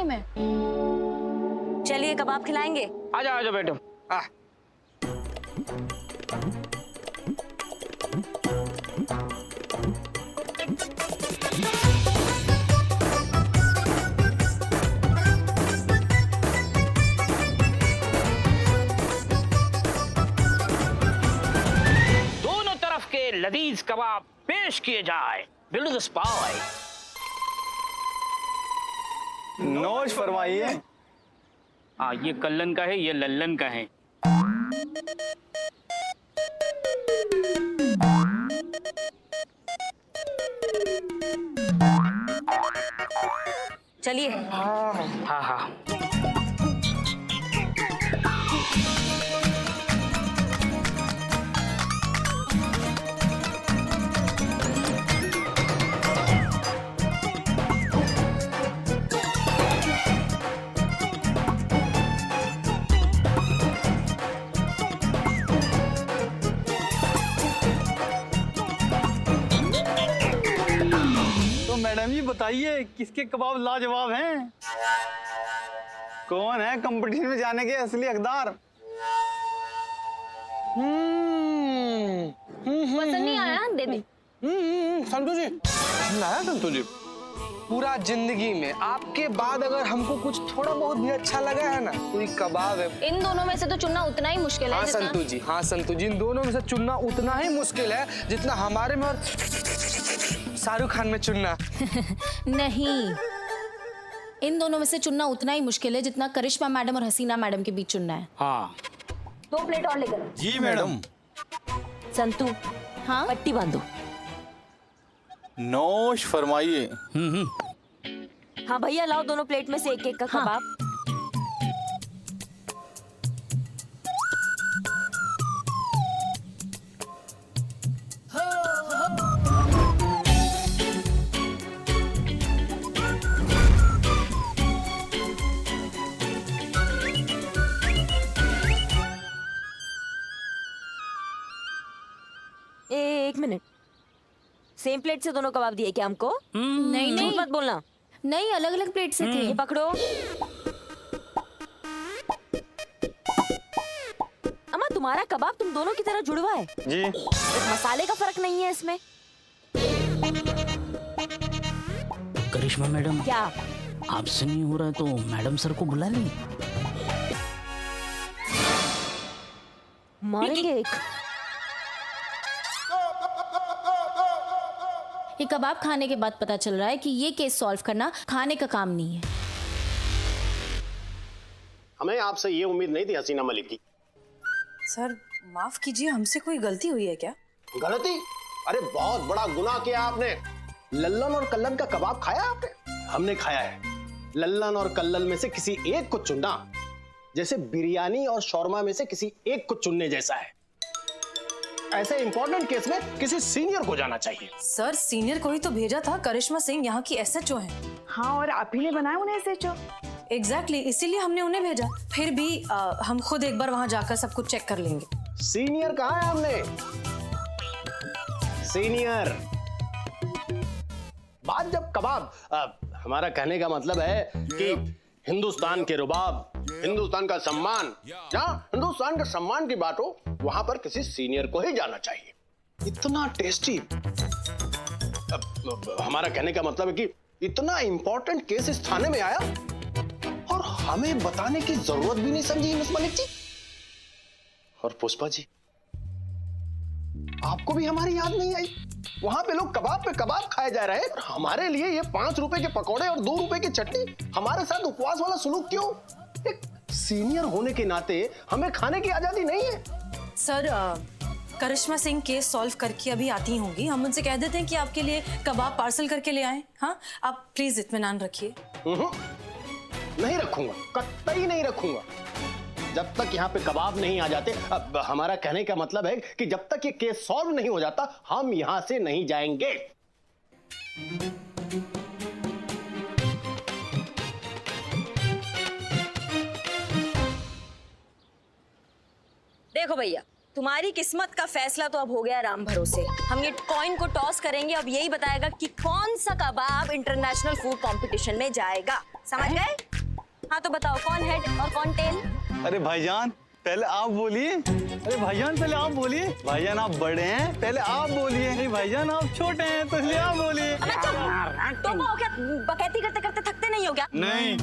मैं। चलिए कबाब खिलाएंगे। आ जाओ बैठो। दोनों तरफ के लजीज कबाब पेश किए जाए। बिल्डू द स्पाई। नोश फरमाइए। हाँ, ये कल्लन का है, ये लल्लन का है। चलिए। हाँ हाँ। मैडम जी बताइए किसके कबाब लाजवाब हैं? कौन है कंपटीशन में जाने के असली हकदार? पसंद नहीं आया? दे दे। संतु जी लाया। संतु जी पूरा जिंदगी में आपके बाद अगर हमको कुछ थोड़ा बहुत भी अच्छा लगा है ना तो ये कबाब है। इन दोनों में से तो चुनना उतना ही मुश्किल है। हाँ संतु जी, हाँ संतु जी, इन दोनों में से चुनना उतना ही मुश्किल है जितना हमारे में और शाहरुख खान में चुनना। नहीं, इन दोनों में से चुनना उतना ही मुश्किल है जितना करिश्मा मैडम और हसीना मैडम के बीच चुनना है। हाँ 2 प्लेट और लेकर। जी मैडम। संतु, हाँ पट्टी बांधो। नोश फरमाइए। हाँ भैया लाओ दोनों प्लेट में से एक एक का कबाब। एक मिनट, सेम प्लेट से दोनों कबाब दिए क्या हमको? नहीं झूठ नहीं मत बोलना। नहीं, अलग अलग प्लेट से थे। ये पकड़ो। अम्मा तुम्हारा कबाब तुम दोनों की तरह जुड़वा है जी। एक मसाले का फर्क नहीं है इसमें। करिश्मा मैडम, क्या? आपसे नहीं हो रहा है तो मैडम सर को बुला ली। मारेंगे एक। ये कबाब खाने के बाद पता चल रहा है कि ये केस सॉल्व करना खाने का काम नहीं है। हमें आपसे ये उम्मीद नहीं थी हसीना मलिक की। सर माफ कीजिए, हमसे कोई गलती हुई है क्या? गलती? अरे बहुत बड़ा गुनाह किया आपने। लल्लन और कल्लन का कबाब खाया आपने? हमने खाया है। लल्लन और कल्लन में से किसी एक को चुनना जैसे बिरयानी और शौरमा में से किसी एक को चुनने जैसा है। ऐसे इंपॉर्टेंट केस में किसी सीनियर को जाना चाहिए। सर सीनियर को ही तो भेजा था, करिश्मा सिंह यहाँ की एसएचओ हैं। हाँ, और आप ही ने बनाया उन्हें एसएचओ। एग्जैक्टली, इसीलिए हमने उन्हें भेजा। फिर भी हम खुद एक बार वहाँ जाकर सब कुछ चेक कर लेंगे। सीनियर कहाँ है हमने? सीनियर बात जब कबाब, हमारा कहने का मतलब है कि हिंदुस्तान के रुबाब, हिंदुस्तान का सम्मान, जहाँ हिंदुस्तान के सम्मान की बात हो वहां पर किसी सीनियर को ही जाना चाहिए। इतना टेस्टी, हमारा कहने का मतलब है कि इतना इंपॉर्टेंट केस इस थाने में आया और हमें बताने की जरूरत भी नहीं समझी मिस मलिक जी। और पुष्पा जी, आपको भी हमारी याद नहीं आई? वहां पे लोग कबाब पे कबाब खाए जा रहे हैं और हमारे लिए ये 5 रुपए के पकौड़े और 2 रुपए की चटनी, हमारे साथ उपवास वाला सुलूक क्यों? एक सीनियर होने के नाते हमें खाने की आजादी नहीं है? सर करिश्मा सिंह केस सॉल्व करके अभी आती होंगी, हम उनसे कह देते हैं कि आपके लिए कबाब पार्सल करके ले आएं। हाँ, आप प्लीज इत्मीनान रखिए। नहीं रखूंगा, कतई नहीं रखूंगा जब तक यहाँ पे कबाब नहीं आ जाते। अब हमारा कहने का मतलब है कि जब तक ये केस सॉल्व नहीं हो जाता हम यहाँ से नहीं जाएंगे। देखो भैया, तुम्हारी किस्मत का फैसला तो अब हो गया राम भरोसे। हम ये कॉइन को टॉस करेंगे, अब यही बताएगा कि कौन सा कबाब इंटरनेशनल फूड कंपटीशन में जाएगा। समझ गए? हाँ तो बताओ कौन हेड और कौन टेल? अरे भाईजान पहले आप बोलिए। अरे भाईजान पहले आप बोलिए। भाईजान आप बड़े हैं, पहले आप बोलिए। नहीं भाईजान आप छोटे हैं तो इसलिए आप बोलिए। अबे चुप! तो हो क्या, बकैती करते करते थकते नहीं हो क्या? नहीं।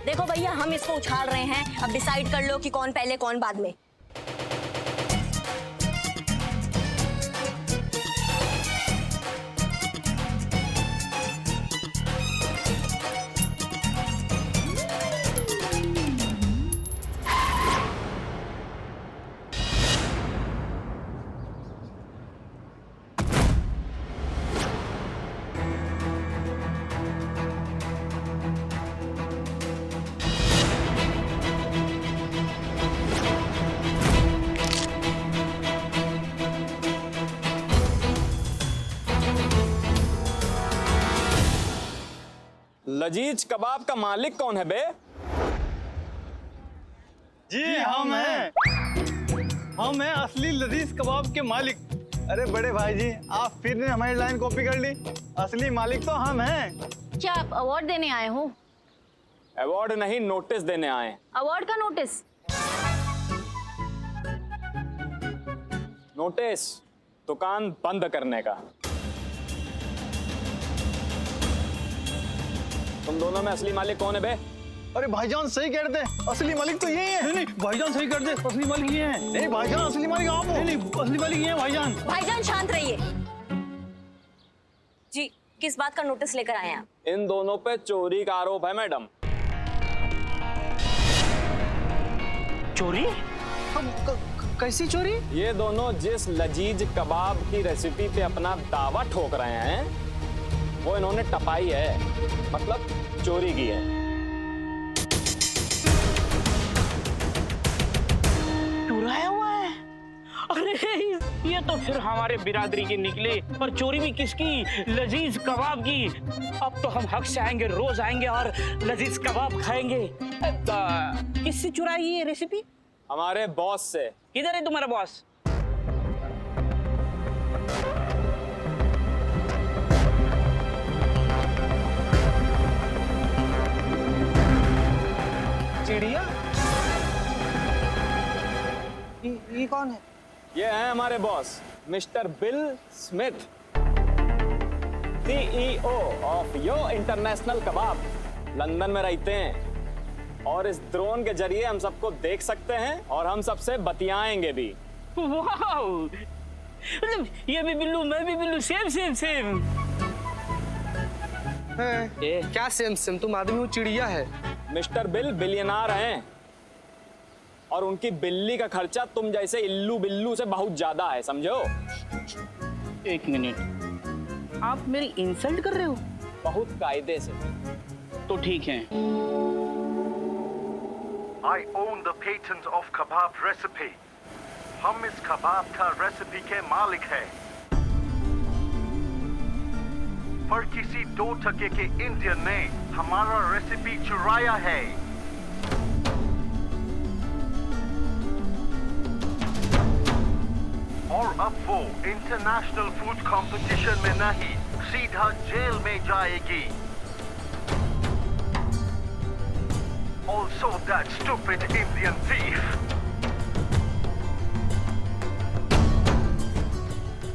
देखो भैया हम इसको उछाल रहे हैं, अब डिसाइड कर लो कि कौन पहले कौन बाद में। लजीज कबाब का मालिक कौन है बे? जी हम हैं असली लजीज कबाब के मालिक। अरे बड़े भाई जी आप फिर ने हमारी लाइन कॉपी कर ली। असली मालिक तो हम हैं। क्या आप अवार्ड देने आए हो? अवार्ड नहीं, नोटिस देने आए। अवार्ड का नोटिस? नोटिस दुकान बंद करने का। तुम दोनों में असली मालिक कौन है बे? अरे भाईजान सही कह रहे थे, असली मालिक तो यही है। नहीं भाईजान सही कर दे, असली मालिक ये है। नहीं भाईजान असली मालिक आप हो। नहीं असली मालिक ये है भाईजान। भाईजान शांत रहिए। जी किस बात का नोटिस लेकर आए हैं? इन दोनों पे चोरी का आरोप है मैडम। चोरी? कैसी चोरी? ये दोनों जिस लजीज कबाब की रेसिपी पे अपना दावा ठोक रहे हैं वो इन्होंने टपाई है, मतलब चोरी की है। चुराया हुआ है? अरे ये तो फिर हमारे बिरादरी के निकले, पर चोरी भी किसकी? लजीज कबाब की। अब तो हम हक से आएंगे, रोज आएंगे और लजीज कबाब खाएंगे। किससे चुराई ये रेसिपी? हमारे बॉस से। किधर है तुम्हारा बॉस? चिड़िया? ये कौन है? ये है हमारे boss mister bill Smith, CEO of yo international kebab. London में रहते हैं और इस ड्रोन के जरिए हम सबको देख सकते हैं और हम सबसे बतियाएंगे भी। वाह! मतलब ये भी बिल्लू, मैं भी बिल्लू, सेम सेम सेम। क्या सेम सेम? तुम आदमी हो, चिड़िया है। मिस्टर बिल बिलियनार हैं और उनकी बिल्ली का खर्चा तुम जैसे इल्लू बिल्लू से बहुत ज्यादा है, समझो? एक मिनट, आप मेरी इंसल्ट कर रहे हो? बहुत कायदे से। तो ठीक है। I own the patent of kebab recipe. हम इस कबाब का रेसिपी के मालिक हैं। पर किसी 2% के इंडियन ने हमारा रेसिपी चुराया है। और अब वो इंटरनेशनल फूड कंपटीशन में नहीं, सीधा जेल में जाएगी। Also that stupid Indian thief.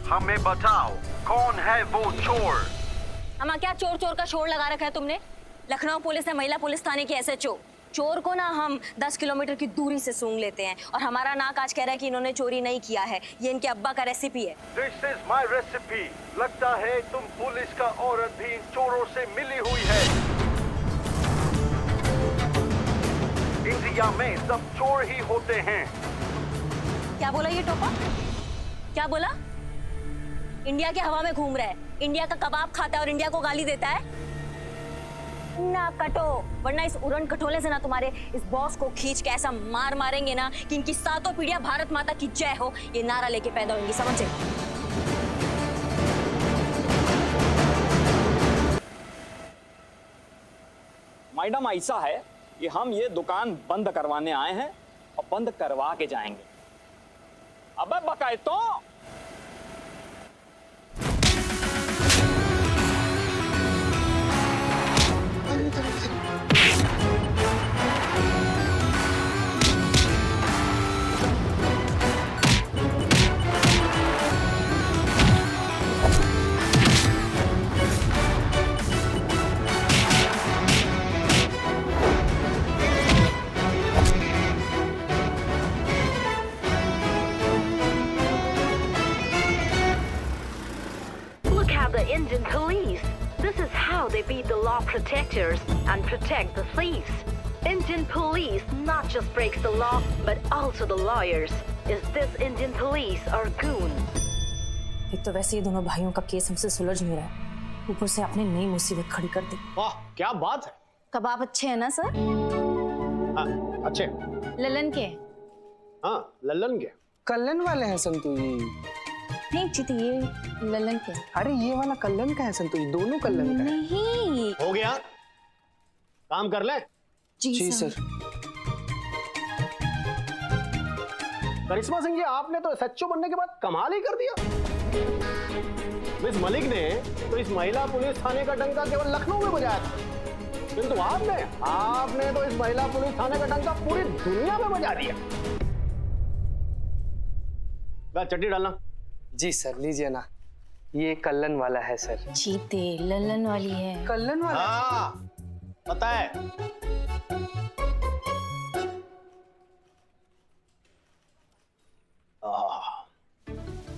हमें बताओ कौन है वो चोर? हमारा क्या चोर चोर का शोर लगा रखा है तुमने? लखनऊ पुलिस है, महिला पुलिस थाने की SHO। चोर को ना हम 10 किलोमीटर की दूरी से सूंघ लेते हैं और हमारा नाक आज कह रहा है कि इन्होंने चोरी नहीं किया है, ये इनके अब्बा का रेसिपी है। This is my recipe. लगता है तुम पुलिस का औरत भी इन चोरों से मिली हुई है। इंडिया में सब चोर ही होते हैं। क्या बोला ये टोपा? क्या बोला? इंडिया के हवा में घूम रहा है, इंडिया का कबाब खाता है और इंडिया को गाली देता है? ना कटो, वरना इस उड़न कटोले से ना तुम्हारे इस बॉस को खींच के ऐसा मार मारेंगे ना कि इनकी सातों पीढ़ियां भारत माता की जय हो ये नारा लेके पैदा होंगी, समझे? मैडम ऐसा है कि हम ये दुकान बंद करवाने आए हैं और बंद करवा के जाएंगे। अबे बकायतो Indian police. This is how they be the law protectors and protect the thieves. Indian police not just breaks the law, but also the lawyers. Is this Indian police or goon? एक तो वैसे ही दोनों भाइयों का case हमसे सुलझ नहीं रहा है, ऊपर से आपने नई मुसीबत खड़ी कर दी। वाह क्या बात है। कबाब अच्छे हैं ना सर? हाँ, अच्छे। ललन के? हाँ लल्लन के। कल्लन वाले हैं संतू जी। नहीं चित, ये ललन के। अरे ये वाला कल्लन का है संतू जी, दोनों कल्लन का है। नहीं। हो गया, काम कर ले। जी सर। करिश्मा सिंह जी, आपने तो सच्चो बनने के बाद कमाल ही कर दिया। मिस मलिक ने तो इस महिला पुलिस थाने का डंका केवल लखनऊ में बजाया था, किंतु आपने तो इस महिला पुलिस थाने का डंका पूरी दुनिया में बजा दिया। चट्टी डालना। जी सर, लीजिए ना, ये कल्लन वाला है सर। चीते ललन वाली है। कल्लन वाला? हाँ पता है।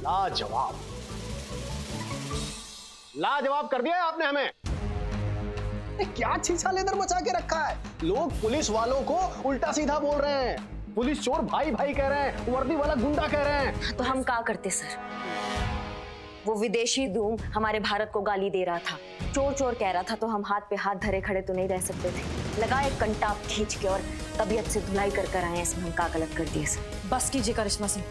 लाजवाब, लाजवाब कर दिया आपने हमें। क्या छिछाले इधर मचा के रखा है। लोग पुलिस वालों को उल्टा सीधा बोल रहे हैं, पुलिस चोर भाई भाई कह रहे हैं, वर्दी वाला गुंडा कह रहे हैं। तो हम क्या करते सर? वो विदेशी धूम हमारे भारत को गाली दे रहा था, चोर चोर कह रहा था, तो हम हाथ पे हाथ धरे खड़े तो नहीं रह सकते थे। लगा एक कंटाप खींच के और तबीयत से धुलाई कर कर आए, इसमें हम क्या गलत कर दिए सर? बस कीजिए करिश्मा सिंह।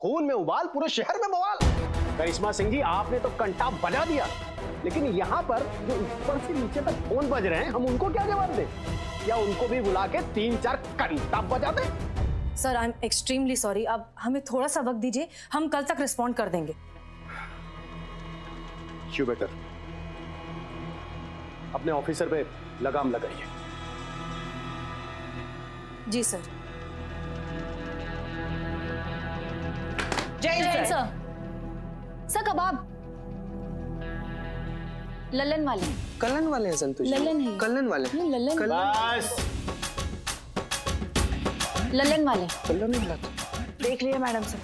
खून में उबाल, पूरे शहर में बवाल। करिश्मा सिंह जी, आपने तो कंटाप बजा दिया, लेकिन यहाँ पर जो ऊपर से नीचे तक फोन बज रहे हैं, हम उनको क्या जवाब दें? या उनको भी बुला के 3-4 कंटाप बजा दें? Sir I am extremely sorry, अब हमें थोड़ा सा वक्त दीजिए, हम कल तक रिस्पॉन्ड कर देंगे। यू बेटर अपने ऑफिसर पे लगाम लगाइए। जी सर। जय सर। सर कबाब ललन वाले। कल्लन वाले हैं संतोष? ललन है। कल्लन वाले? नहीं ललन। बस ललन वाले। कल्लन वाला। देख लिया मैडम सर,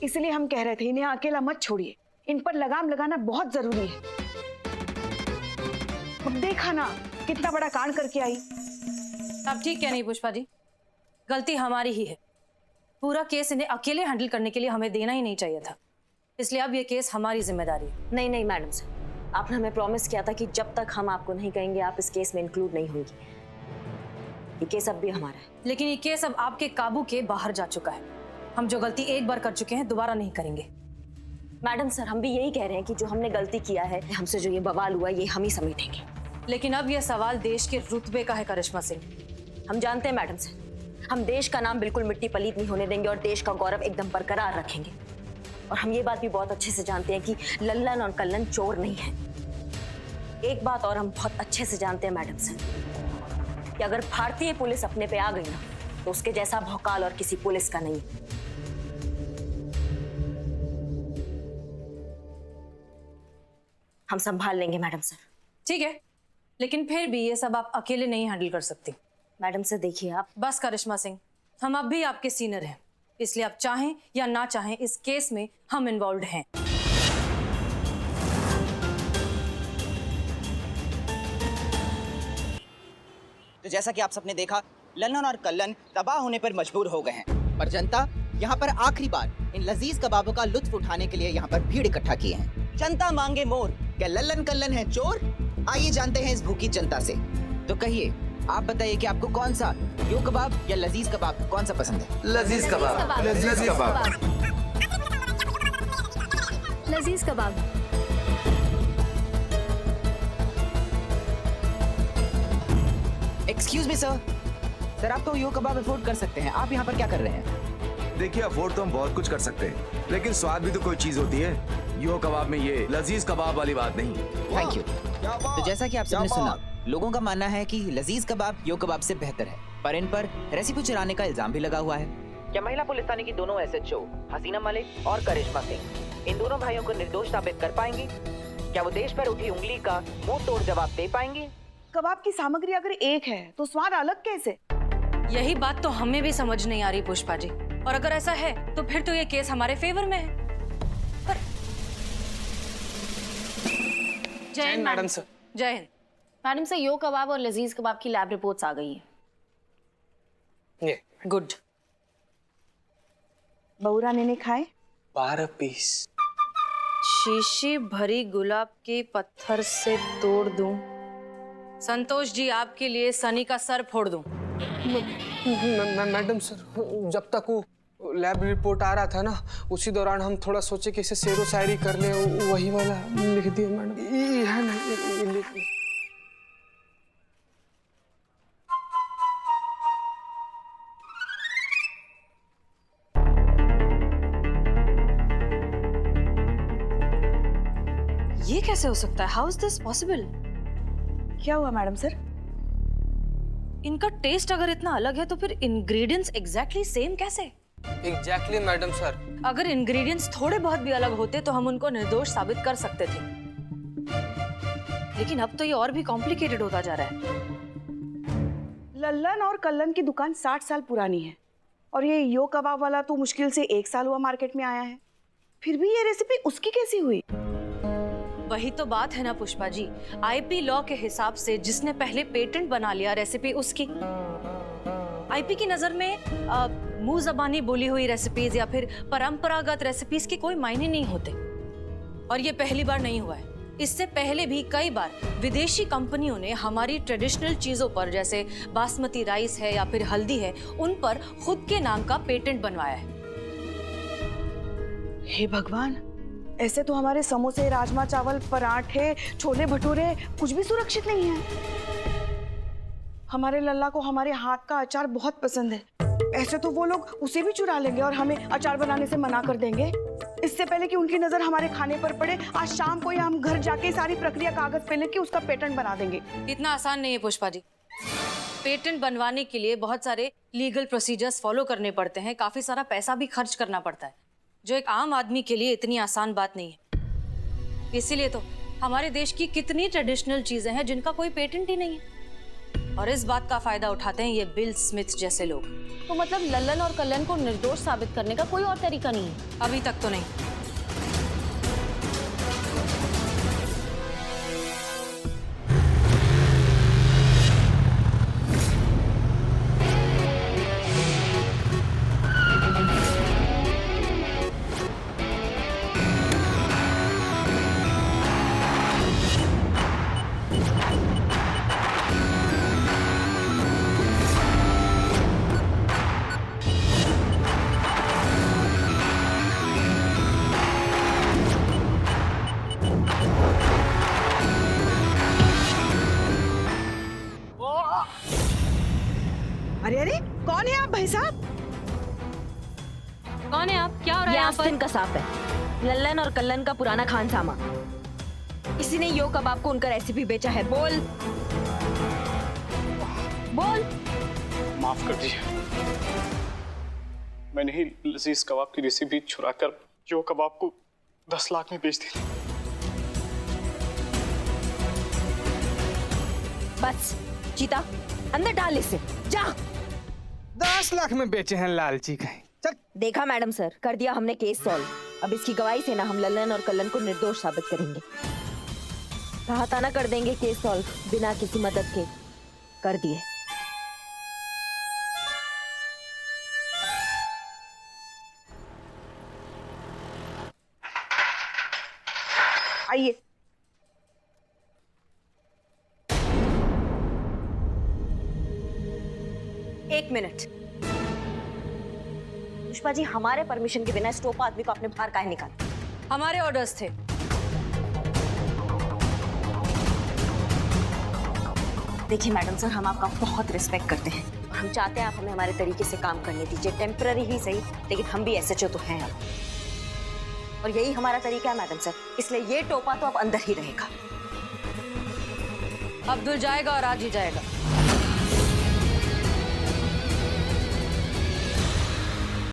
इसलिए हम कह रहे थे इन्हें अकेला मत छोड़िए, इन पर लगाम लगाना बहुत जरूरी है। अब देखा ना कितना बड़ा कांड करके आई। आप ठीक कह नहीं पुष्पा जी, गलती हमारी ही है। पूरा केस इन्हें अकेले हैंडल करने के लिए हमें देना ही नहीं चाहिए था, इसलिए अब ये केस हमारी जिम्मेदारी है। नहीं नहीं मैडम सर, आपने हमें प्रॉमिस किया था कि जब तक हम आपको नहीं कहेंगे आप इस केस में इंक्लूड नहीं होंगी। ये केस अब भी हमारा है। लेकिन ये केस अब आपके काबू के बाहर जा चुका है। हम जो गलती एक बार कर चुके हैं दोबारा नहीं करेंगे। मैडम सर, हम भी यही कह रहे हैं कि जो हमने गलती किया है, हमसे जो ये बवाल हुआ ये हम ही समेटेंगे। लेकिन अब यह सवाल देश के रुतबे का है करिश्मा सिंह। हम जानते हैं मैडम सर, हम देश का नाम बिल्कुल मिट्टी पलीत नहीं होने देंगे और देश का गौरव एकदम बरकरार रखेंगे। और हम ये बात भी बहुत अच्छे से जानते हैं कि लल्लन और कल्लन चोर नहीं है। एक बात और हम बहुत अच्छे से जानते हैं मैडम सर, कि अगर भारतीय पुलिस अपने पे आ गई ना, तो उसके जैसा भौकाल और किसी पुलिस का नहीं। हम संभाल लेंगे मैडम सर। ठीक है, लेकिन फिर भी ये सब आप अकेले नहीं हैंडल कर सकती। मैडम सर देखिए आप। बस करिश्मा सिंह, हम अब भी आपके सीनियर हैं, इसलिए आप चाहें या ना चाहें इस केस में हम इन्वॉल्व हैं। तो जैसा कि आप सबने देखा, लल्लन और कल्लन तबाह होने पर मजबूर हो गए हैं, पर जनता यहाँ पर आखिरी बार इन लजीज कबाबों का लुत्फ उठाने के लिए यहाँ पर भीड़ इकट्ठा किए हैं। जनता मांगे मोर, क्या लल्लन कल्लन है चोर? आइए जानते हैं इस भूखी जनता से। तो कहिए, आप बताइए कि आपको कौन सा, यो कबाब या लजीज कबाब, कौन सा पसंद है? लजीज कबाब। लजीज कबाब। लजीज कबाब। एक्सक्यूज मी सर, सर आप तो यो कबाब अफोर्ड कर सकते हैं, आप यहाँ पर क्या कर रहे हैं? देखिए, अफोर्ड तो हम बहुत कुछ कर सकते हैं, लेकिन स्वाद भी तो कोई चीज होती है। यो कबाब में ये लजीज कबाब वाली बात नहीं। Thank you. तो जैसा कि आप सबने सुना, लोगों का मानना है कि लजीज कबाब यो कबाब से बेहतर है, पर इन पर रेसिपी चुराने का इल्जाम भी लगा हुआ है। क्या महिला पुलिस थाने की दोनों एसएचओ हसीना मलिक और करिश्मा सिंह इन दोनों भाइयों को निर्दोष साबित कर पाएंगी? क्या वो देश पर उठी उंगली का मुंह तोड़ जवाब दे पाएंगी? कबाब की सामग्री अगर एक है तो स्वाद अलग कैसे? यही बात तो हमें भी समझ नहीं आ रही पुष्पा जी। और अगर ऐसा है तो फिर तो ये केस हमारे फेवर में है। पर जय हिंद मैडम सर। जय हिंद मैडम सर, यो कबाब और लजीज कबाब की लैब रिपोर्ट्स आ गई है। ये गुड। बहू रानी ने खाए? 12 पीस। शीशी भरी गुलाब के पत्थर से तोड़ दूं। संतोष जी, आपके लिए सनी का सर फोड़ दूं। मैडम सर, जब तक वो लैब रिपोर्ट आ रहा था ना, उसी दौरान हम थोड़ा सोचे कि इसे शेरो शायरी कर ले, वही वाला लिख दिया मैडम। ये है ना, ये लिख दिया। ये कैसे हो सकता है? How is this possible? क्या हुआ मैडम सर? इनका टेस्ट अगर इतना अलग है तो फिर इंग्रेडिएंट्स एग्जैक्टली सेम कैसे? Exactly madam sir. अगर इंग्रेडिएंट्स थोड़े बहुत भी अलग होते तो हम उनको निर्दोष साबित कर सकते थे, लेकिन अब तो ये और भी कॉम्प्लिकेटेड होता जा रहा है। लल्लन और कल्लन की दुकान 60 साल पुरानी है और ये यो कबाब वाला तो मुश्किल से 1 साल हुआ मार्केट में आया है। फिर भी ये रेसिपी उसकी कैसी हुई? वही तो बात है ना पुष्पा जी, आईपी लॉ के हिसाब से जिसने पहले पेटेंट बना लिया, रेसिपी उसकी। आईपी की नजर में मुंह जबानी बोली हुई रेसिपीज या फिर परंपरागत रेसिपीज के कोई मायने नहीं होते। और ये पहली बार नहीं हुआ है, इससे पहले भी कई बार विदेशी कंपनियों ने हमारी ट्रेडिशनल चीजों पर, जैसे बासमती राइस है या फिर हल्दी है, उन पर खुद के नाम का पेटेंट बनवाया है। हे भगवान, ऐसे तो हमारे समोसे, राजमा चावल, पराठे, छोले भटूरे कुछ भी सुरक्षित नहीं है। हमारे लल्ला को हमारे हाथ का अचार बहुत पसंद है, ऐसे तो वो लोग उसे भी चुरा लेंगे और हमें अचार बनाने से मना कर देंगे। इससे पहले कि उनकी नजर हमारे खाने पर पड़े, आज शाम को या हम घर जाके सारी प्रक्रिया कागज पे लेके उसका पेटेंट बना देंगे। इतना आसान नहीं है पुष्पा जी। पेटेंट बनवाने के लिए बहुत सारे लीगल प्रोसीजर्स फॉलो करने पड़ते हैं, काफी सारा पैसा भी खर्च करना पड़ता है, जो एक आम आदमी के लिए इतनी आसान बात नहीं है। इसीलिए तो हमारे देश की कितनी ट्रेडिशनल चीजें हैं जिनका कोई पेटेंट ही नहीं है, और इस बात का फायदा उठाते हैं ये बिल स्मिथ जैसे लोग। तो मतलब लल्लन और कल्लन को निर्दोष साबित करने का कोई और तरीका नहीं है? अभी तक तो नहीं। अरे अरे, कौन है आप भाई साहब? कौन है आप? क्या हो रहा है ये यहाँ पर? आस्तीन का सांप है, लल्लन और कल्लन का पुराना खानसामा। इसी ने यो कबाब को उनका रेसिपी बेचा है। बोल बोल। माफ कर दीजिए, मैंने ही लजीज कबाब की रेसिपी चुराकर यो कबाब को 10 लाख में बेच दी। बस चीता, अंदर डाल इसे, जा। 10 लाख में बेचे हैं लालची कहीं। चल। देखा मैडम सर, कर दिया हमने केस सॉल्व। अब इसकी गवाही से ना हम लल्लन और कल्लन को निर्दोष साबित करेंगे। कहा था ना कर देंगे केस सॉल्व, बिना किसी मदद के कर दिए। आइए। एक मिनट पुष्पा जी, हमारे परमिशन के बिना स्टोप आदमी को अपने बाहर काहे निकाला? हमारे ऑर्डर्स थे। देखिए मैडम सर, हम आपका बहुत रिस्पेक्ट करते हैं और हम चाहते हैं आप हमें हमारे तरीके से काम करने दीजिए, टेम्पररी ही सही, लेकिन हम भी एसएचओ तो हैं अब, और यही हमारा तरीका है मैडम सर, इसलिए ये टोपा तो अब अंदर ही रहेगा। अब्दुल जाएगा और आज ही जाएगा।